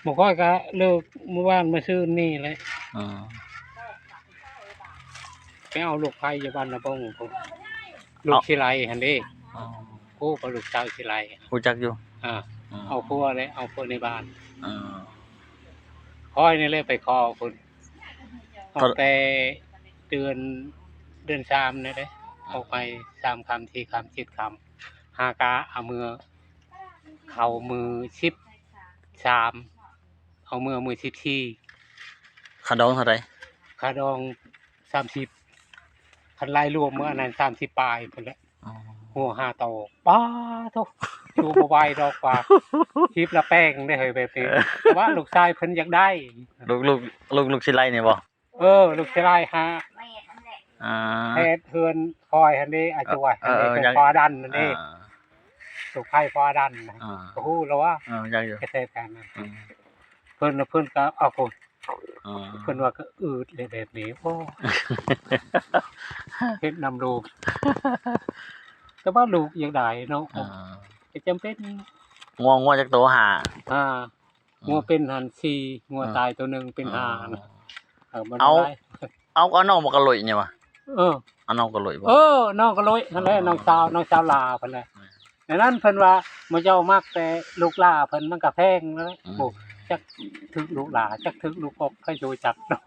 บ่ค่อยก็เลิกเมื่อวานมื้อซื่นนี่แหละอ๋อไปเอาลูกไผอยู่บ้านนาบงพุ่นลูกศิไลหั่นเด้อ๋อโอ้ก็ลูกสาวศิไลรู้จักอยู่อาอ๋อเอาผัวเลยเอาผัวในบ้าน อ๋อข้อยนี่แหละไปขอพุ่นตั้ก็งแต่เดือน3นี่เด้ออกไป3ค่ำ4ค่ำ7ค่ำหากะเอามือเข้ามือ13เอามือ14ค่าดองเท่าไรค่าดอง30คันรายรวมมื้ออันนั้น30ปลายพุ่นแหละอ๋อหัว5โตป๊าโธ่อยู่บ่ไหวดอกว่าทิปละแป้งได้เฮ้ยแบบนี้แต่ว่าลูกชายเพิ่นอยากได้ลูกสิไลนี่บ่ลูกชายหาอาเฮ็ดเฮือนคอยหั่นเด้อาจวยหั่นเด้เป็นฟ้าดันนั่นเด้ลูกไผฟ้าดันน่ะก็ฮู้แล้วว่าจักอยู่เกษตรกรรมเพิ่นก็เอาพุ่นอ๋อเพิ่นว่าก็อืดเลยแบบนี้โอ้เฮ็ดนำลูกแต่ว่าลูกอยากได้เนาะก็จำเป็นงัวจักโตห้าอางัวเป็นหัน4งัวตายตัวหนึงเป็น5น่ะมันเอาได้เอาน้องบ่กะหลุยนี่ว่ะเออเอาน้องกะหลุยบ่น้องก็เลยนั่นแหละน้องสาวลาเพิ่นแหละดังนั้นเพิ่นว่ามื้อเจ้ามักแต่ลูกหล้าเพิ่นมันก็แพงนั่นแหละโอ้จักถึกลูกหล้าจักถึกลูกกบใครสิรู้จักเนาะ